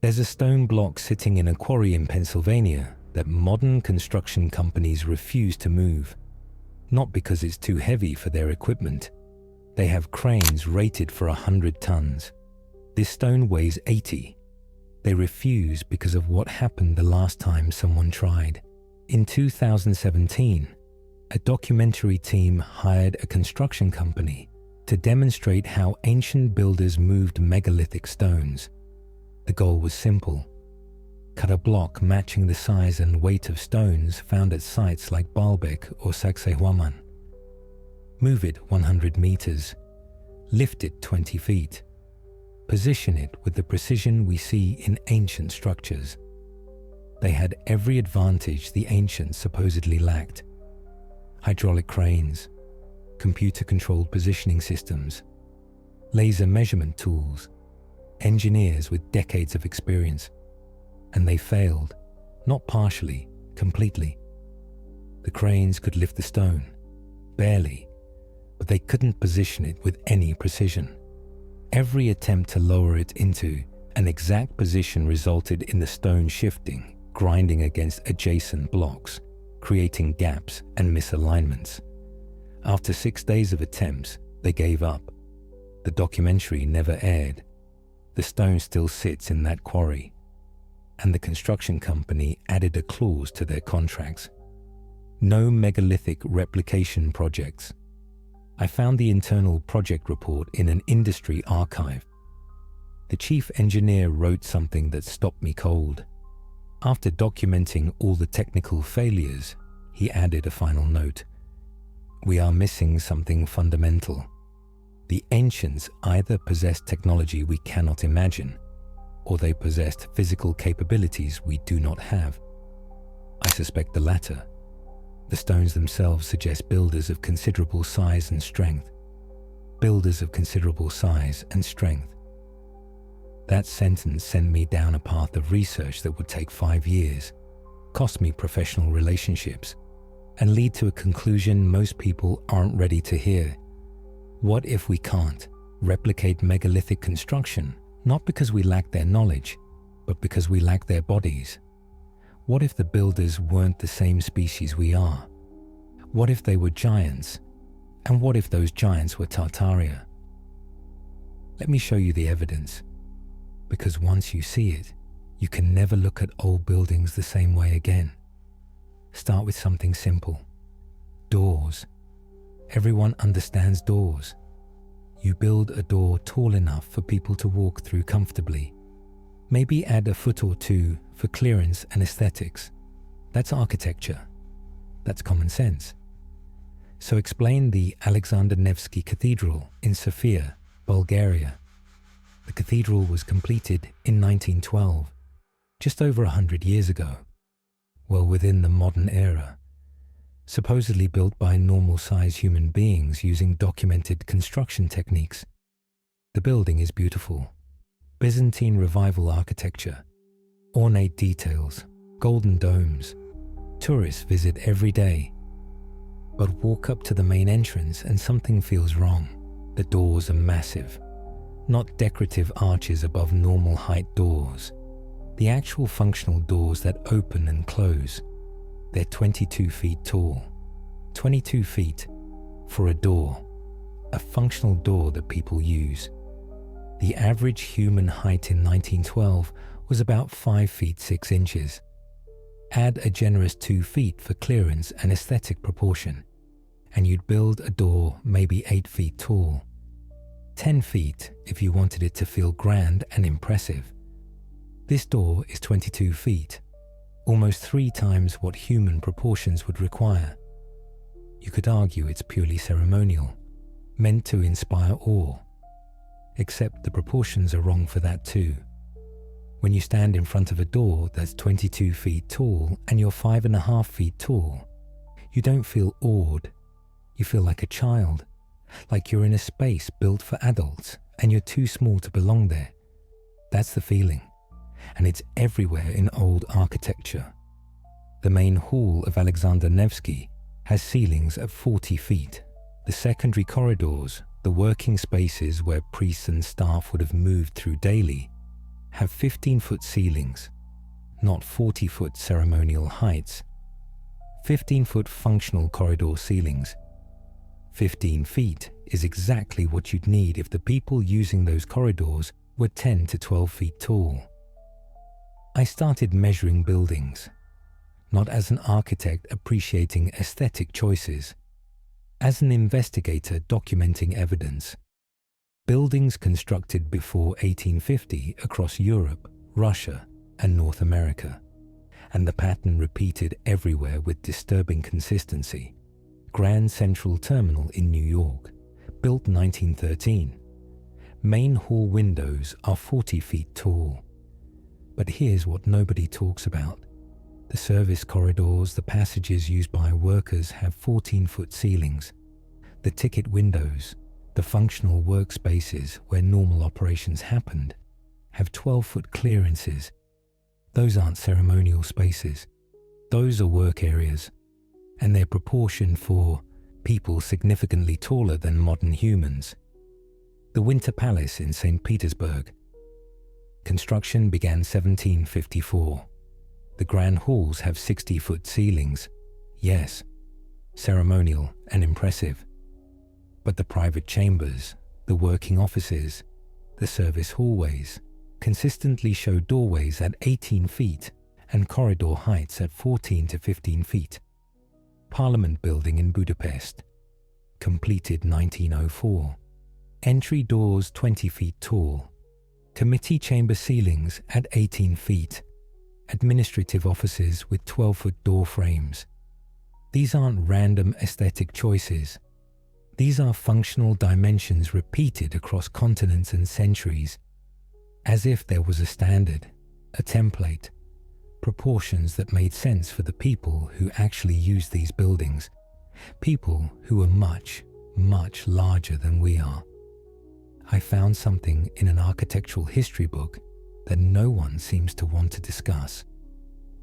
There's a stone block sitting in a quarry in Pennsylvania that modern construction companies refuse to move. Not because it's too heavy for their equipment. They have cranes rated for 100 tons. This stone weighs 80. They refuse because of what happened the last time someone tried. In 2017, a documentary team hired a construction company to demonstrate how ancient builders moved megalithic stones. The goal was simple: cut a block matching the size and weight of stones found at sites like Baalbek or Sacsayhuaman. Move it 100 meters, lift it 20 feet, position it with the precision we see in ancient structures. They had every advantage the ancients supposedly lacked: hydraulic cranes, computer-controlled positioning systems, laser measurement tools, engineers with decades of experience. And they failed, not partially, completely. The cranes could lift the stone, barely, but they couldn't position it with any precision. Every attempt to lower it into an exact position resulted in the stone shifting, grinding against adjacent blocks, creating gaps and misalignments. After 6 days of attempts, they gave up. The documentary never aired. The stone still sits in that quarry, and the construction company added a clause to their contracts: no megalithic replication projects. I found the internal project report in an industry archive. The chief engineer wrote something that stopped me cold. After documenting all the technical failures, he added a final note: we are missing something fundamental. The ancients either possessed technology we cannot imagine, or they possessed physical capabilities we do not have. I suspect the latter. The stones themselves suggest builders of considerable size and strength. Builders of considerable size and strength. That sentence sent me down a path of research that would take 5 years, cost me professional relationships, and lead to a conclusion most people aren't ready to hear. What if we can't replicate megalithic construction, not because we lack their knowledge, but because we lack their bodies? What if the builders weren't the same species we are? What if they were giants? And what if those giants were Tartaria? Let me show you the evidence, because once you see it, you can never look at old buildings the same way again. Start with something simple. Doors. Everyone understands doors. You build a door tall enough for people to walk through comfortably. Maybe add a foot or two for clearance and aesthetics. That's architecture. That's common sense. So explain the Alexander Nevsky Cathedral in Sofia, Bulgaria. The cathedral was completed in 1912, just over 100 years ago, well within the modern era. Supposedly built by normal-sized human beings using documented construction techniques. The building is beautiful. Byzantine Revival architecture, ornate details, golden domes. Tourists visit every day. But walk up to the main entrance and something feels wrong. The doors are massive, not decorative arches above normal height doors. The actual functional doors that open and close. They're 22 feet tall. 22 feet for a door, a functional door that people use. The average human height in 1912 was about 5 feet 6 inches. Add a generous 2 feet for clearance and aesthetic proportion, and you'd build a door maybe 8 feet tall. 10 feet if you wanted it to feel grand and impressive. This door is 22 feet. Almost 3 times what human proportions would require. You could argue it's purely ceremonial, meant to inspire awe. Except the proportions are wrong for that too. When you stand in front of a door that's 22 feet tall and you're 5.5 feet tall, you don't feel awed. You feel like a child, like you're in a space built for adults and you're too small to belong there. That's the feeling. And it's everywhere in old architecture. The main hall of Alexander Nevsky has ceilings at 40 feet. The secondary corridors, the working spaces where priests and staff would have moved through daily, have 15-foot ceilings, not 40-foot ceremonial heights. 15-foot functional corridor ceilings. 15 feet is exactly what you'd need if the people using those corridors were 10 to 12 feet tall. I started measuring buildings, not as an architect appreciating aesthetic choices, as an investigator documenting evidence. Buildings constructed before 1850 across Europe, Russia, and North America, and the pattern repeated everywhere with disturbing consistency. Grand Central Terminal in New York, built 1913. Main hall windows are 40 feet tall. But here's what nobody talks about. The service corridors, the passages used by workers have 14-foot ceilings. The ticket windows, the functional workspaces where normal operations happened, have 12-foot clearances. Those aren't ceremonial spaces. Those are work areas, and they're proportioned for people significantly taller than modern humans. The Winter Palace in St. Petersburg. Construction began 1754. The grand halls have 60-foot ceilings. Yes, ceremonial and impressive. But the private chambers, the working offices, the service hallways consistently show doorways at 18 feet and corridor heights at 14 to 15 feet. Parliament Building in Budapest, completed 1904. Entry doors 20 feet tall. Committee chamber ceilings at 18 feet. Administrative offices with 12-foot door frames. These aren't random aesthetic choices. These are functional dimensions repeated across continents and centuries, as if there was a standard, a template, proportions that made sense for the people who actually used these buildings, people who are much, much larger than we are. I found something in an architectural history book that no one seems to want to discuss.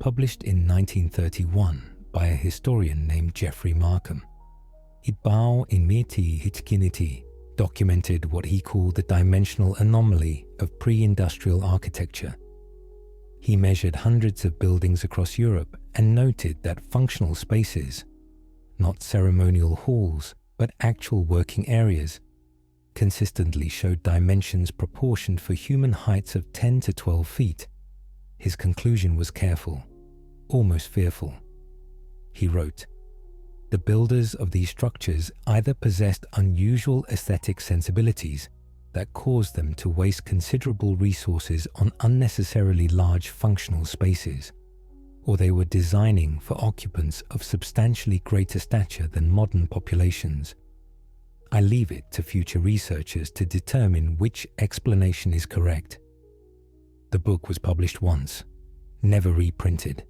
Published in 1931 by a historian named Geoffrey Markham, Ibao in Miti Hitkiniti documented what he called the dimensional anomaly of pre-industrial architecture. He measured hundreds of buildings across Europe and noted that functional spaces, not ceremonial halls, but actual working areas, consistently showed dimensions proportioned for human heights of 10 to 12 feet. His conclusion was careful, almost fearful. He wrote, "The builders of these structures either possessed unusual aesthetic sensibilities that caused them to waste considerable resources on unnecessarily large functional spaces, or they were designing for occupants of substantially greater stature than modern populations. I leave it to future researchers to determine which explanation is correct." The book was published once, never reprinted.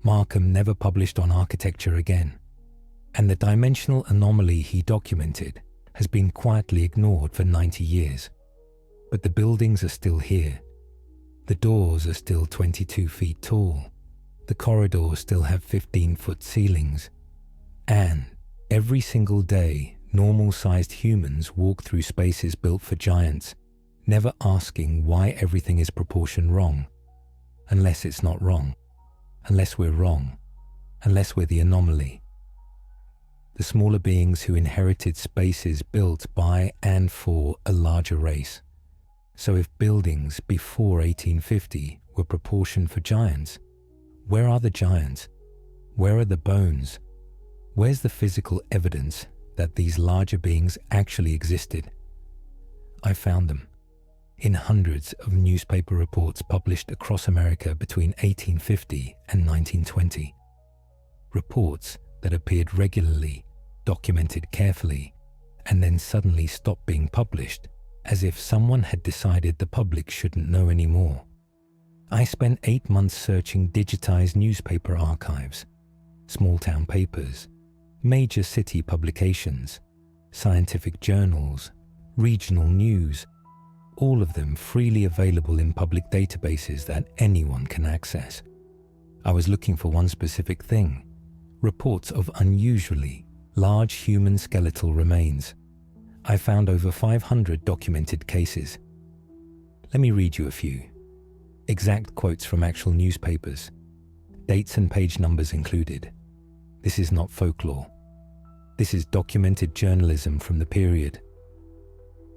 Markham never published on architecture again, and the dimensional anomaly he documented has been quietly ignored for 90 years. But the buildings are still here. The doors are still 22 feet tall. The corridors still have 15-foot ceilings. And every single day, normal-sized humans walk through spaces built for giants, never asking why everything is proportioned wrong. Unless it's not wrong. Unless we're wrong. Unless we're the anomaly. The smaller beings who inherited spaces built by and for a larger race. So if buildings before 1850 were proportioned for giants, where are the giants? Where are the bones? Where's the physical evidence that these larger beings actually existed? I found them in hundreds of newspaper reports published across America between 1850 and 1920. Reports that appeared regularly, documented carefully, and then suddenly stopped being published, as if someone had decided the public shouldn't know anymore. I spent 8 months searching digitized newspaper archives, small-town papers, major city publications, scientific journals, regional news, all of them freely available in public databases that anyone can access. I was looking for one specific thing: reports of unusually large human skeletal remains. I found over 500 documented cases. Let me read you a few. Exact quotes from actual newspapers, dates and page numbers included. This is not folklore. This is documented journalism from the period.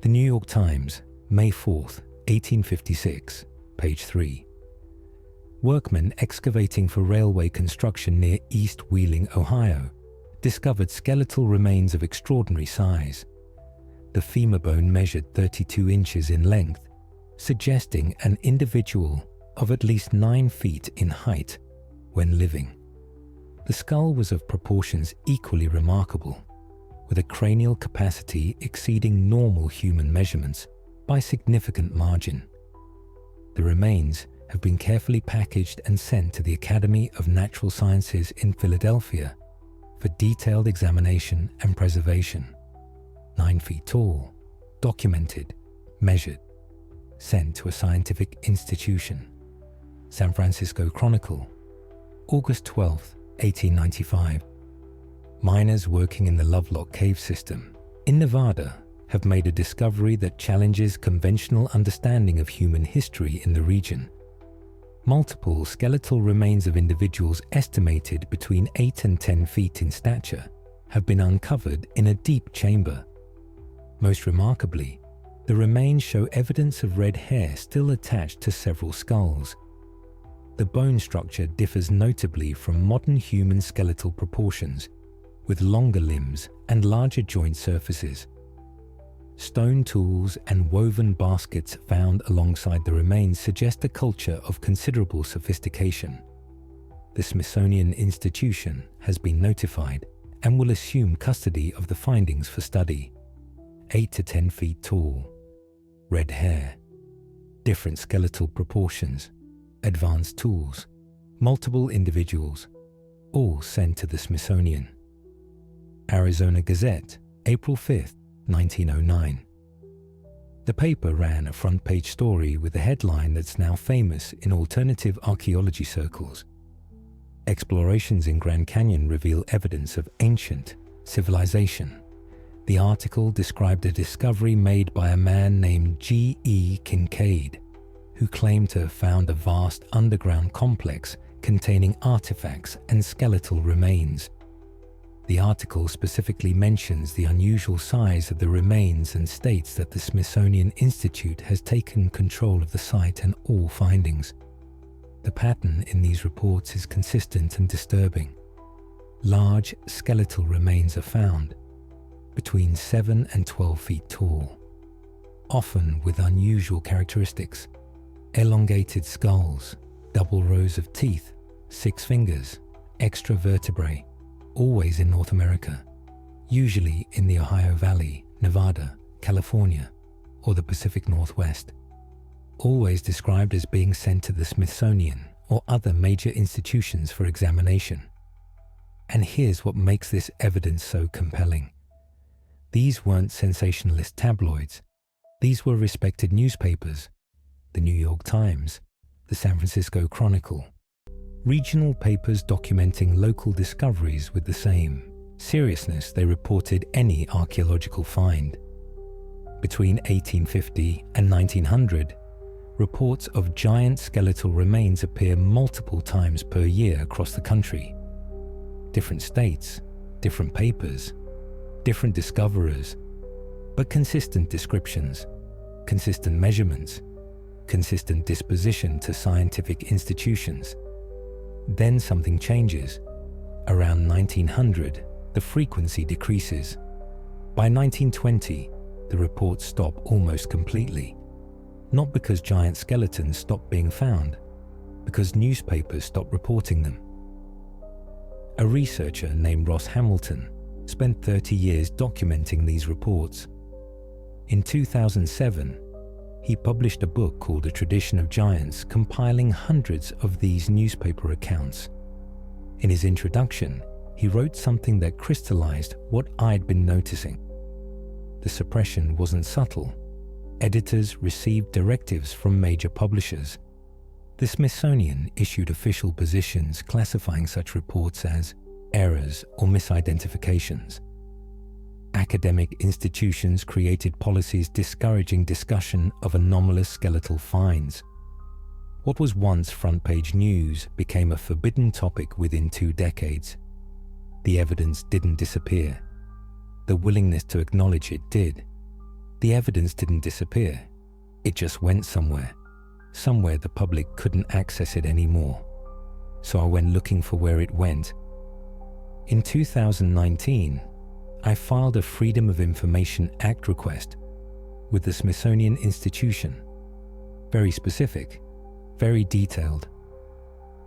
The New York Times, May 4th, 1856, page 3. Workmen excavating for railway construction near East Wheeling, Ohio, discovered skeletal remains of extraordinary size. The femur bone measured 32 inches in length, suggesting an individual of at least 9 feet in height when living. The skull was of proportions equally remarkable, with a cranial capacity exceeding normal human measurements by significant margin. The remains have been carefully packaged and sent to the Academy of Natural Sciences in Philadelphia for detailed examination and preservation. 9 feet tall, documented, measured, sent to a scientific institution. San Francisco Chronicle, August 12, 1895. Miners working in the Lovelock Cave system in Nevada have made a discovery that challenges conventional understanding of human history in the region. Multiple skeletal remains of individuals estimated between 8 and 10 feet in stature have been uncovered in a deep chamber. Most remarkably, the remains show evidence of red hair still attached to several skulls. The bone structure differs notably from modern human skeletal proportions, with longer limbs and larger joint surfaces. Stone tools and woven baskets found alongside the remains suggest a culture of considerable sophistication. The Smithsonian Institution has been notified and will assume custody of the findings for study. 8 to 10 feet tall, red hair, different skeletal proportions, advanced tools, multiple individuals, all sent to the Smithsonian. Arizona Gazette, April 5th, 1909. The paper ran a front-page story with a headline that's now famous in alternative archaeology circles. Explorations in Grand Canyon reveal evidence of ancient civilization. The article described a discovery made by a man named G.E. Kincaid, who claimed to have found a vast underground complex containing artifacts and skeletal remains. The article specifically mentions the unusual size of the remains and states that the Smithsonian Institute has taken control of the site and all findings. The pattern in these reports is consistent and disturbing. Large skeletal remains are found, between 7 and 12 feet tall, often with unusual characteristics: elongated skulls, double rows of teeth, 6 fingers, extra vertebrae, always in North America, usually in the Ohio Valley, Nevada, California, or the Pacific Northwest, always described as being sent to the Smithsonian or other major institutions for examination. And here's what makes this evidence so compelling. These weren't sensationalist tabloids. These were respected newspapers: the New York Times, the San Francisco Chronicle, regional papers documenting local discoveries with the same seriousness they reported any archaeological find. Between 1850 and 1900, reports of giant skeletal remains appear multiple times per year across the country. Different states, different papers, different discoverers, but consistent descriptions, consistent measurements, consistent disposition to scientific institutions. Then something changes. Around 1900, the frequency decreases. By 1920, the reports stop almost completely. Not because giant skeletons stopped being found, because newspapers stopped reporting them. A researcher named Ross Hamilton spent 30 years documenting these reports. In 2007, he published a book called A Tradition of Giants, compiling hundreds of these newspaper accounts. In his introduction, he wrote something that crystallized what I'd been noticing. The suppression wasn't subtle. Editors received directives from major publishers. The Smithsonian issued official positions classifying such reports as errors or misidentifications. Academic institutions created policies discouraging discussion of anomalous skeletal finds. What was once front-page news became a forbidden topic within 2 decades. The evidence didn't disappear. The willingness to acknowledge it did. The evidence didn't disappear. It just went somewhere the public couldn't access it anymore. So I went looking for where it went. In 2019, I filed a Freedom of Information Act request with the Smithsonian Institution. Very specific, very detailed.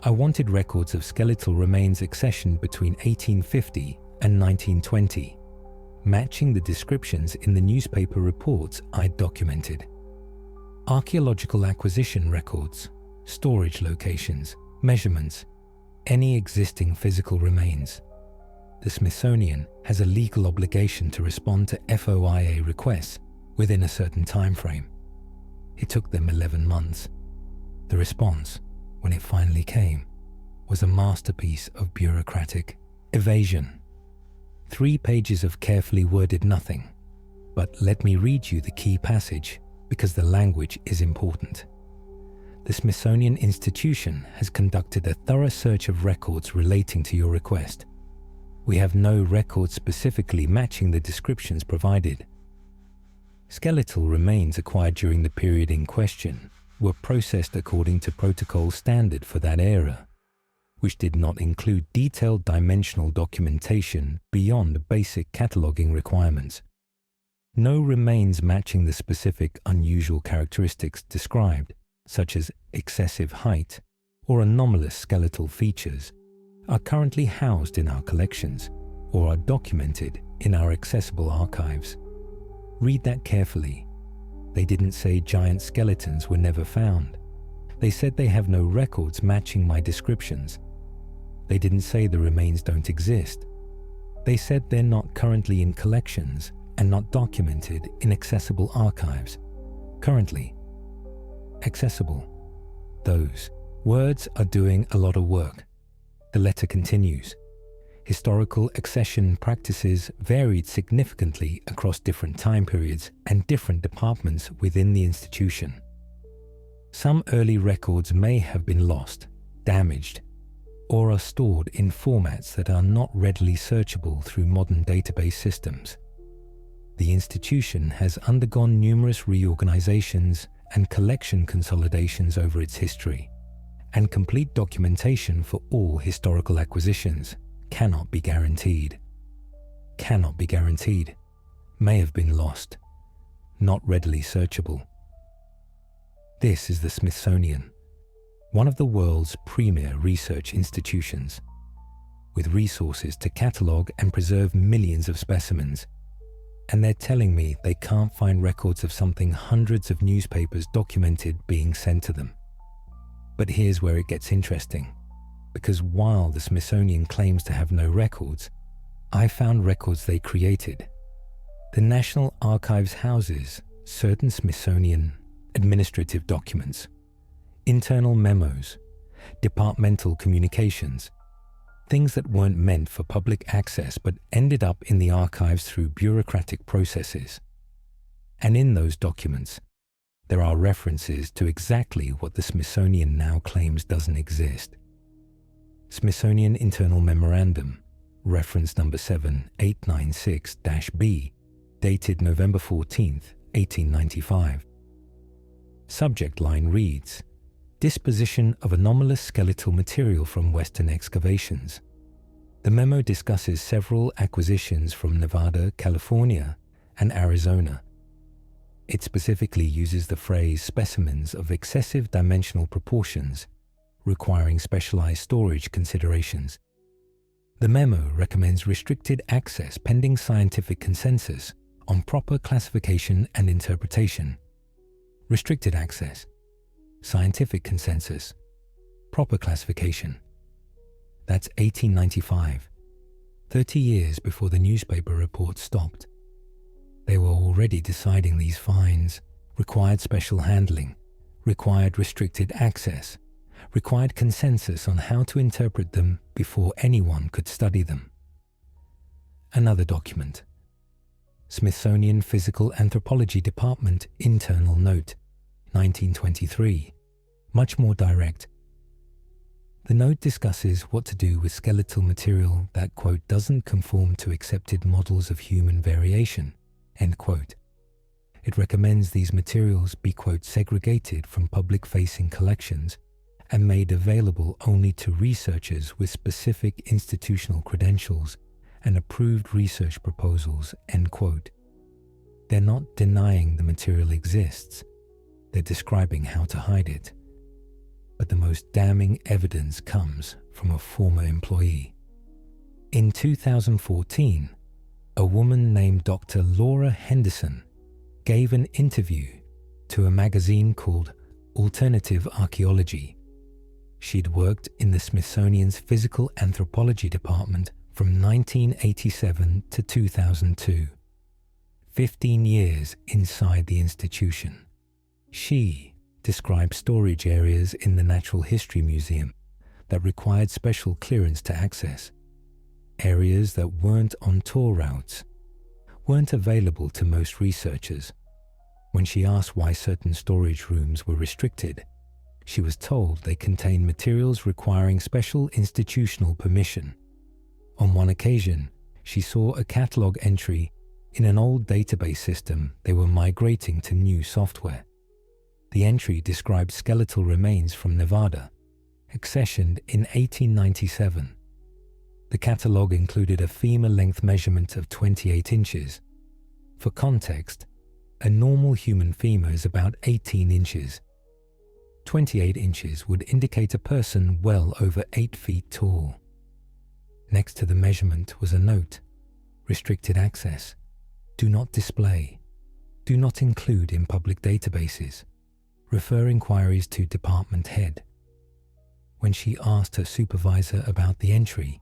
I wanted records of skeletal remains accessioned between 1850 and 1920, matching the descriptions in the newspaper reports I'd documented. Archaeological acquisition records, storage locations, measurements, any existing physical remains. The Smithsonian has a legal obligation to respond to FOIA requests within a certain time frame. It took them 11 months. The response, when it finally came, was a masterpiece of bureaucratic evasion. 3 pages of carefully worded nothing. But let me read you the key passage, because the language is important. The Smithsonian Institution has conducted a thorough search of records relating to your request. We have no records specifically matching the descriptions provided. Skeletal remains acquired during the period in question were processed according to protocol standard for that era, which did not include detailed dimensional documentation beyond basic cataloguing requirements. No remains matching the specific unusual characteristics described, such as excessive height or anomalous skeletal features, are currently housed in our collections or are documented in our accessible archives. Read that carefully. They didn't say giant skeletons were never found. They said they have no records matching my descriptions. They didn't say the remains don't exist. They said they're not currently in collections and not documented in accessible archives. Currently. Accessible. Those words are doing a lot of work. The letter continues. Historical accession practices varied significantly across different time periods and different departments within the institution. Some early records may have been lost, damaged, or are stored in formats that are not readily searchable through modern database systems. The institution has undergone numerous reorganizations and collection consolidations over its history, and complete documentation for all historical acquisitions cannot be guaranteed. Cannot be guaranteed. May have been lost. Not readily searchable. This is the Smithsonian, one of the world's premier research institutions, with resources to catalogue and preserve millions of specimens. And they're telling me they can't find records of something hundreds of newspapers documented being sent to them. But here's where it gets interesting, because while the Smithsonian claims to have no records, I found records they created. The National Archives houses certain Smithsonian administrative documents, internal memos, departmental communications, things that weren't meant for public access but ended up in the archives through bureaucratic processes. And in those documents, there are references to exactly what the Smithsonian now claims doesn't exist. Smithsonian Internal Memorandum, reference number 7896-B, dated November 14, 1895. Subject line reads, Disposition of anomalous skeletal material from Western excavations. The memo discusses several acquisitions from Nevada, California, and Arizona. It specifically uses the phrase specimens of excessive dimensional proportions, requiring specialized storage considerations. The memo recommends restricted access pending scientific consensus on proper classification and interpretation. Restricted access, scientific consensus, proper classification. That's 1895, 30 years before the newspaper reports stopped. They were already deciding these finds required special handling, required restricted access, required consensus on how to interpret them before anyone could study them. Another document. Smithsonian Physical Anthropology Department Internal Note, 1923, much more direct. The note discusses what to do with skeletal material that, quote, doesn't conform to accepted models of human variation, end quote. It recommends these materials be, quote, segregated from public-facing collections and made available only to researchers with specific institutional credentials and approved research proposals, end quote. They're not denying the material exists, they're describing how to hide it. But the most damning evidence comes from a former employee. In 2014, a woman named Dr. Laura Henderson gave an interview to a magazine called Alternative Archaeology. She'd worked in the Smithsonian's Physical Anthropology Department from 1987 to 2002. 15 years inside the institution. She described storage areas in the Natural History Museum that required special clearance to access. Areas that weren't on tour routes, weren't available to most researchers. When she asked why certain storage rooms were restricted, she was told they contained materials requiring special institutional permission. On one occasion, she saw a catalogue entry in an old database system they were migrating to new software. The entry described skeletal remains from Nevada, accessioned in 1897. The catalogue included a femur length measurement of 28 inches. For context, a normal human femur is about 18 inches. 28 inches would indicate a person well over 8 feet tall. Next to the measurement was a note: restricted access, do not display, do not include in public databases, refer inquiries to department head. When she asked her supervisor about the entry,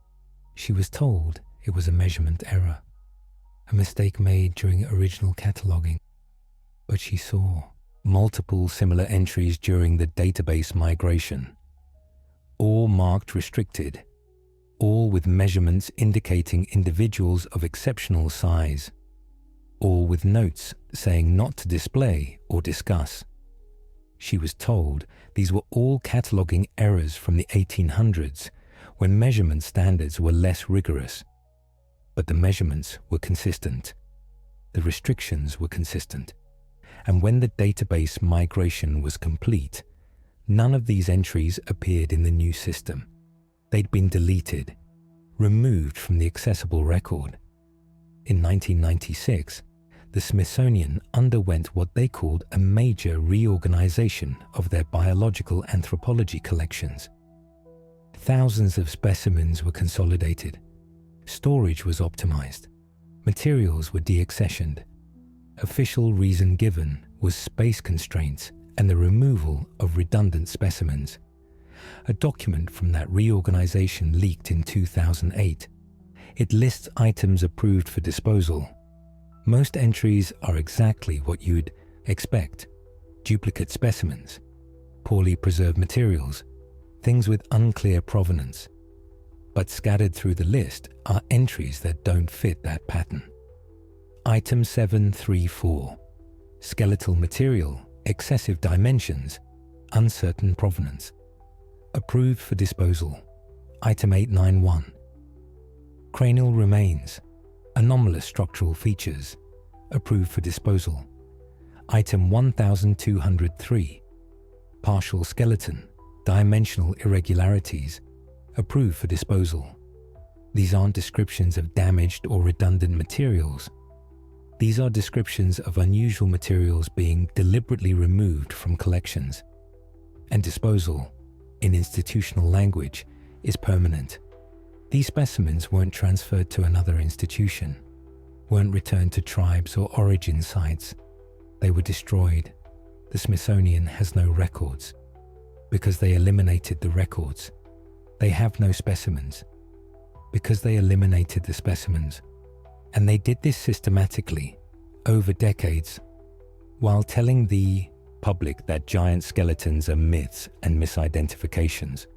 she was told it was a measurement error, a mistake made during original cataloguing. But she saw multiple similar entries during the database migration, all marked restricted, all with measurements indicating individuals of exceptional size, all with notes saying not to display or discuss. She was told these were all cataloguing errors from the 1800s, when measurement standards were less rigorous. But the measurements were consistent. The restrictions were consistent. And when the database migration was complete, none of these entries appeared in the new system. They'd been deleted, removed from the accessible record. In 1996, the Smithsonian underwent what they called a major reorganization of their biological anthropology collections. Thousands of specimens were consolidated. Storage was optimized. Materials were deaccessioned. Official reason given was space constraints and the removal of redundant specimens. A document from that reorganization leaked in 2008. It lists items approved for disposal. Most entries are exactly what you'd expect: duplicate specimens, poorly preserved materials, things with unclear provenance. But scattered through the list are entries that don't fit that pattern. Item 734, skeletal material, excessive dimensions, uncertain provenance. Approved for disposal. Item 891, cranial remains, anomalous structural features. Approved for disposal. Item 1203, partial skeleton, dimensional irregularities. Approved for disposal. These aren't descriptions of damaged or redundant materials. These are descriptions of unusual materials being deliberately removed from collections. And disposal, in institutional language, is permanent. These specimens weren't transferred to another institution, weren't returned to tribes or origin sites. They were destroyed. The Smithsonian has no records. Because they eliminated the records, they have no specimens. Because they eliminated the specimens, and they did this systematically, over decades, while telling the public that giant skeletons are myths and misidentifications.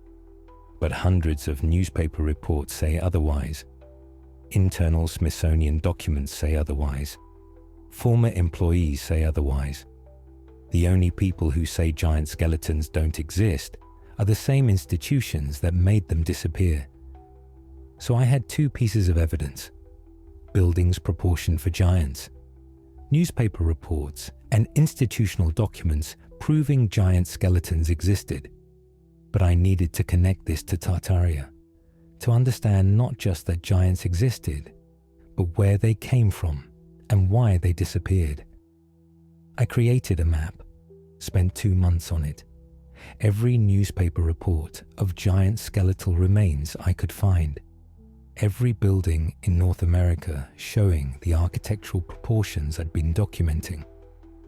But hundreds of newspaper reports say otherwise. Internal Smithsonian documents say otherwise. Former employees say otherwise. The only people who say giant skeletons don't exist are the same institutions that made them disappear. So I had two pieces of evidence: buildings proportioned for giants, newspaper reports, and institutional documents proving giant skeletons existed. But I needed to connect this to Tartaria, to understand not just that giants existed, but where they came from and why they disappeared. I created a map, spent 2 months on it. Every newspaper report of giant skeletal remains I could find. Every building in North America showing the architectural proportions I'd been documenting.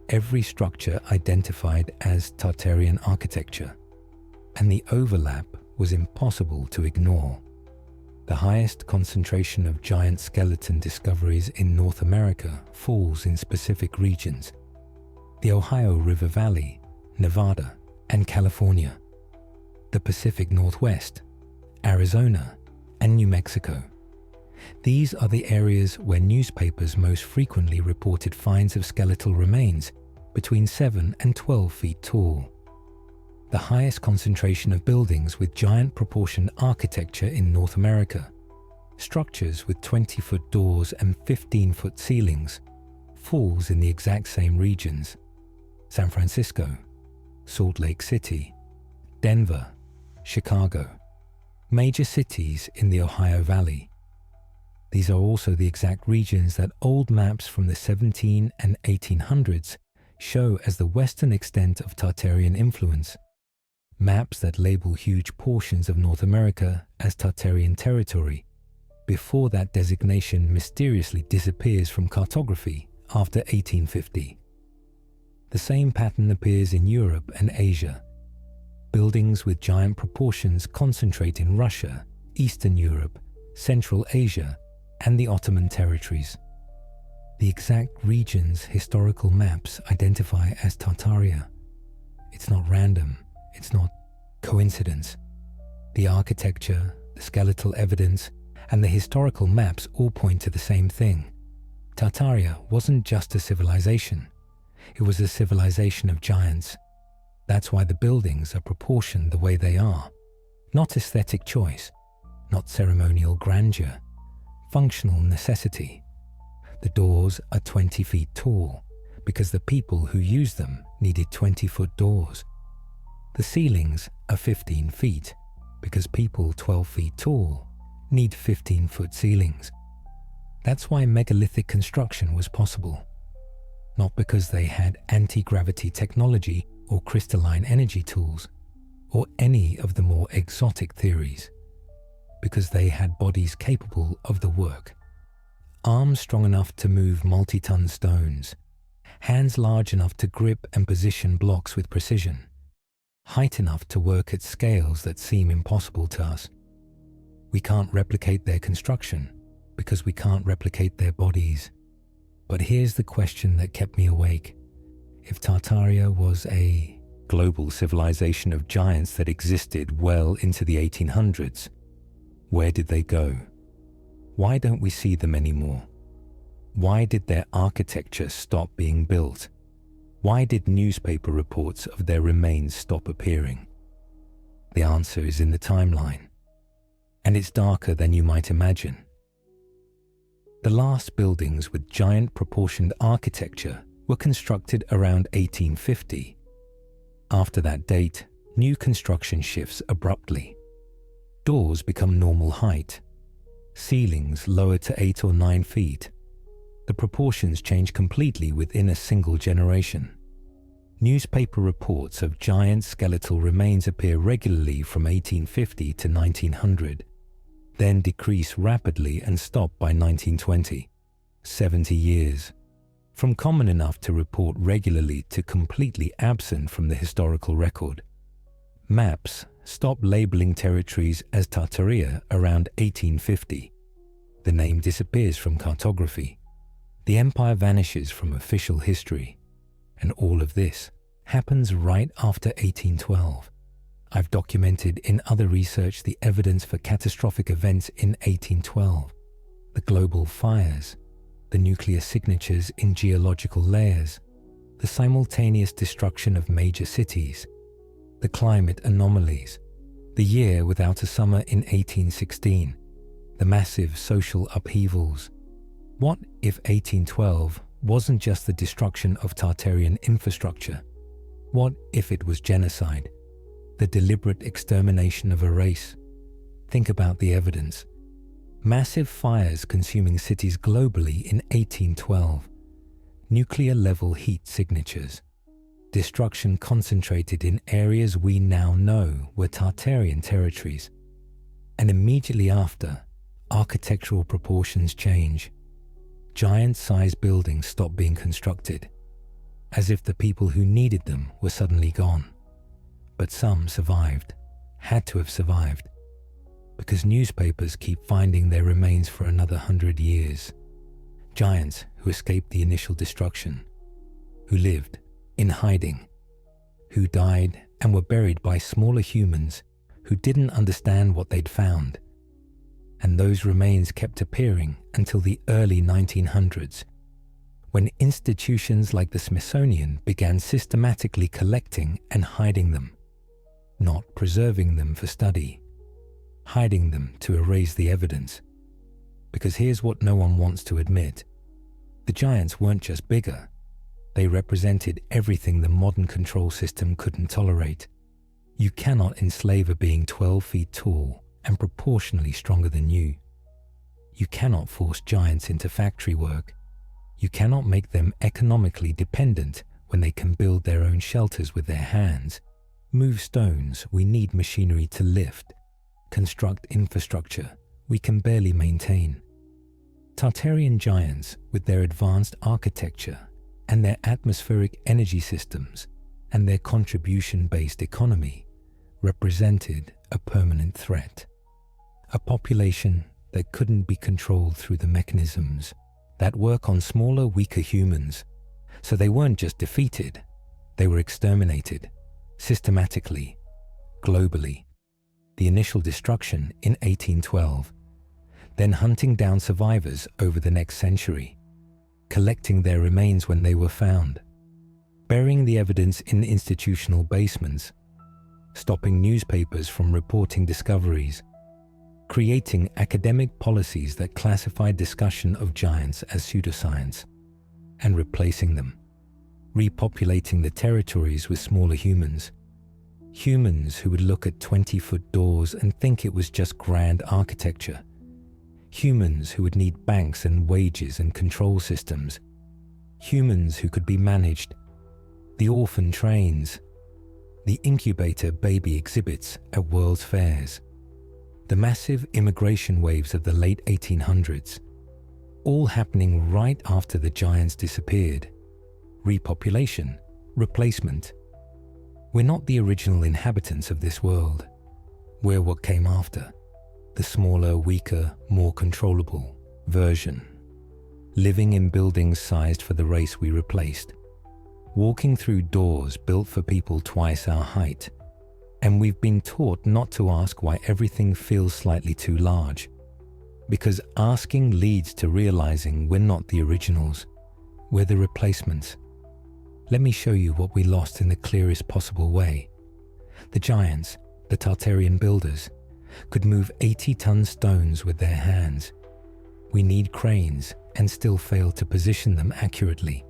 Every structure identified as Tartarian architecture. And the overlap was impossible to ignore. The highest concentration of giant skeleton discoveries in North America falls in specific regions: the Ohio River Valley, Nevada, and California, the Pacific Northwest, Arizona, and New Mexico. These are the areas where newspapers most frequently reported finds of skeletal remains between 7 and 12 feet tall. The highest concentration of buildings with giant proportioned architecture in North America, structures with 20-foot doors and 15-foot ceilings, falls in the exact same regions: San Francisco, Salt Lake City, Denver, Chicago, major cities in the Ohio Valley. These are also the exact regions that old maps from the 17 and 1800s show as the western extent of Tartarian influence. Maps that label huge portions of North America as Tartarian territory, before that designation mysteriously disappears from cartography after 1850. The same pattern appears in Europe and Asia. Buildings with giant proportions concentrate in Russia, Eastern Europe, Central Asia, and the Ottoman territories. The exact regions historical maps identify as Tartaria. It's not random, it's not coincidence. The architecture, the skeletal evidence, and the historical maps all point to the same thing. Tartaria wasn't just a civilization, it was a civilization of giants. That's why the buildings are proportioned the way they are. Not aesthetic choice, not ceremonial grandeur, functional necessity. The doors are 20 feet tall because the people who used them needed 20-foot doors. The ceilings are 15 feet because people 12 feet tall need 15-foot ceilings. That's why megalithic construction was possible. Not because they had anti-gravity technology or crystalline energy tools, or any of the more exotic theories. Because they had bodies capable of the work. Arms strong enough to move multi-ton stones. Hands large enough to grip and position blocks with precision. Height enough to work at scales that seem impossible to us. We can't replicate their construction because we can't replicate their bodies. But here's the question that kept me awake. If Tartaria was a global civilization of giants that existed well into the 1800s, where did they go? Why don't we see them anymore? Why did their architecture stop being built? Why did newspaper reports of their remains stop appearing? The answer is in the timeline, and it's darker than you might imagine. The last buildings with giant proportioned architecture were constructed around 1850. After that date, new construction shifts abruptly. Doors become normal height. Ceilings lower to 8 or 9 feet. The proportions change completely within a single generation. Newspaper reports of giant skeletal remains appear regularly from 1850 to 1900, then decrease rapidly and stop by 1920, 70 years. From common enough to report regularly to completely absent from the historical record. Maps stop labeling territories as Tartaria around 1850. The name disappears from cartography. The empire vanishes from official history. And all of this happens right after 1812. I've documented in other research the evidence for catastrophic events in 1812. The global fires, the nuclear signatures in geological layers, the simultaneous destruction of major cities, the climate anomalies, the year without a summer in 1816, the massive social upheavals. What if 1812 wasn't just the destruction of Tartarian infrastructure? What if it was genocide, the deliberate extermination of a race? Think about the evidence. Massive fires consuming cities globally in 1812, nuclear-level heat signatures, destruction concentrated in areas we now know were Tartarian territories, and immediately after, architectural proportions change. Giant-sized buildings stop being constructed, as if the people who needed them were suddenly gone. But some survived, had to have survived, because newspapers keep finding their remains for another 100 years. Giants who escaped the initial destruction, who lived in hiding, who died and were buried by smaller humans who didn't understand what they'd found. And those remains kept appearing until the early 1900s, when institutions like the Smithsonian began systematically collecting and hiding them, not preserving them for study, hiding them to erase the evidence. Because here's what no one wants to admit. The giants weren't just bigger. They represented everything the modern control system couldn't tolerate. You cannot enslave a being 12 feet tall and proportionally stronger than you. You cannot force giants into factory work. You cannot make them economically dependent when they can build their own shelters with their hands, move stones we need machinery to lift, construct infrastructure we can barely maintain. Tartarian giants, with their advanced architecture and their atmospheric energy systems and their contribution-based economy, represented a permanent threat. A population that couldn't be controlled through the mechanisms that work on smaller, weaker humans. So they weren't just defeated, they were exterminated, systematically, globally. The initial destruction in 1812, then hunting down survivors over the next century, collecting their remains when they were found, burying the evidence in institutional basements, stopping newspapers from reporting discoveries, creating academic policies that classified discussion of giants as pseudoscience, and replacing them, repopulating the territories with smaller humans. Humans who would look at 20-foot doors and think it was just grand architecture. Humans who would need banks and wages and control systems. Humans who could be managed. The orphan trains. The incubator baby exhibits at world's fairs. The massive immigration waves of the late 1800s, all happening right after the giants disappeared. Repopulation, replacement. We're not the original inhabitants of this world. We're what came after, the smaller, weaker, more controllable version. Living in buildings sized for the race we replaced. Walking through doors built for people twice our height. And we've been taught not to ask why everything feels slightly too large. Because asking leads to realizing we're not the originals, we're the replacements. Let me show you what we lost in the clearest possible way. The giants, the Tartarian builders, could move 80-ton stones with their hands. We need cranes and still fail to position them accurately.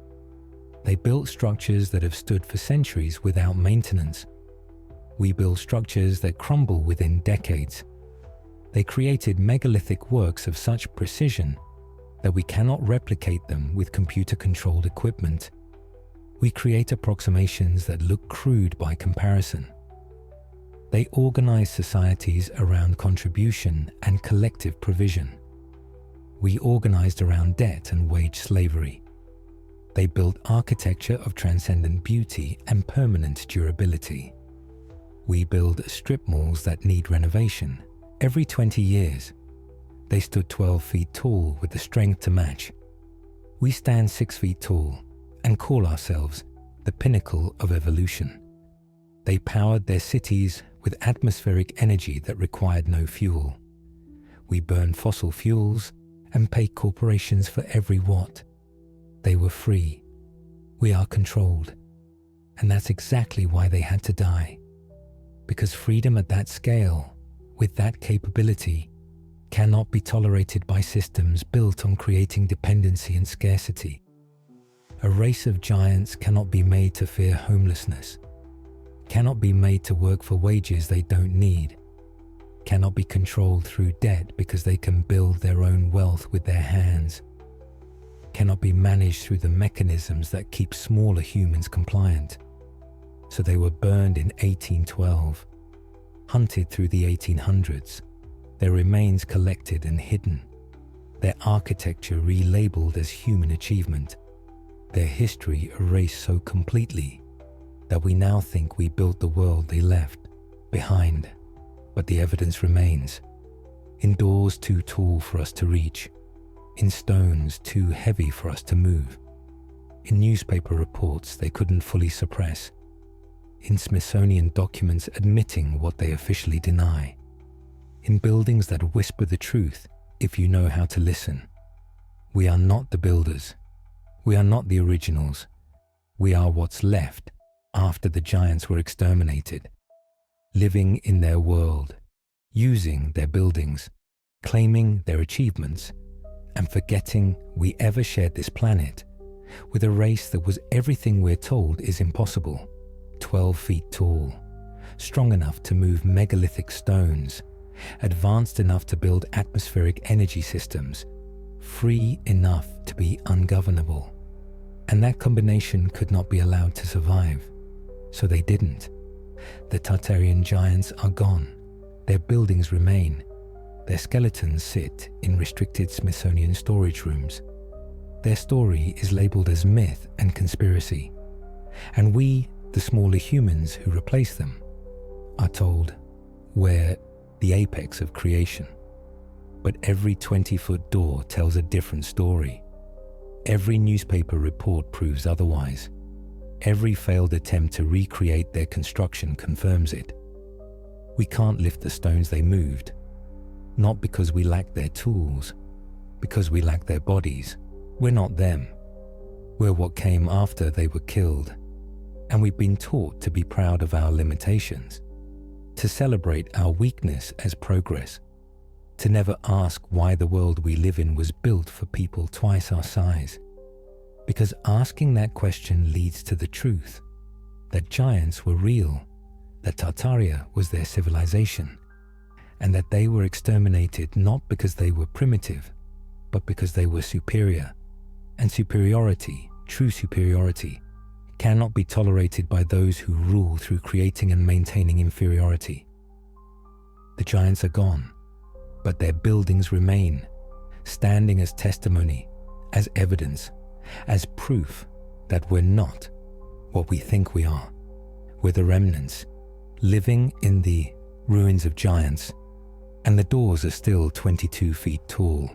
They built structures that have stood for centuries without maintenance. We build structures that crumble within decades. They created megalithic works of such precision that we cannot replicate them with computer-controlled equipment. We create approximations that look crude by comparison. They organize societies around contribution and collective provision. We organized around debt and wage slavery. They built architecture of transcendent beauty and permanent durability. We build strip malls that need renovation every 20 years. They stood 12 feet tall with the strength to match. We stand 6 feet tall and call ourselves the pinnacle of evolution. They powered their cities with atmospheric energy that required no fuel. We burn fossil fuels and pay corporations for every watt. They were free. We are controlled, and that's exactly why they had to die. Because freedom at that scale, with that capability, cannot be tolerated by systems built on creating dependency and scarcity. A race of giants cannot be made to fear homelessness, cannot be made to work for wages they don't need, cannot be controlled through debt because they can build their own wealth with their hands, cannot be managed through the mechanisms that keep smaller humans compliant. So they were burned in 1812, hunted through the 1800s, their remains collected and hidden, their architecture relabeled as human achievement, their history erased so completely that we now think we built the world they left behind. But the evidence remains, in doors too tall for us to reach, in stones too heavy for us to move, in newspaper reports they couldn't fully suppress, in Smithsonian documents admitting what they officially deny, in buildings that whisper the truth if you know how to listen. We are not the builders. We are not the originals. We are what's left after the giants were exterminated, living in their world, using their buildings, claiming their achievements, and forgetting we ever shared this planet with a race that was everything we're told is impossible. 12 feet tall, strong enough to move megalithic stones, advanced enough to build atmospheric energy systems, free enough to be ungovernable. And that combination could not be allowed to survive, so they didn't. The Tartarian giants are gone. Their buildings remain. Their skeletons sit in restricted Smithsonian storage rooms. Their story is labeled as myth and conspiracy. And we, the smaller humans who replace them, are told we're the apex of creation. But every 20-foot door tells a different story. Every newspaper report proves otherwise. Every failed attempt to recreate their construction confirms it. We can't lift the stones they moved, not because we lack their tools, because we lack their bodies. We're not them. We're what came after they were killed. And we've been taught to be proud of our limitations, to celebrate our weakness as progress, to never ask why the world we live in was built for people twice our size. Because asking that question leads to the truth, that giants were real, that Tartaria was their civilization, and that they were exterminated not because they were primitive, but because they were superior. And superiority, true superiority, cannot be tolerated by those who rule through creating and maintaining inferiority. The giants are gone, but their buildings remain, standing as testimony, as evidence, as proof that we're not what we think we are. We're the remnants, living in the ruins of giants, and the doors are still 22 feet tall.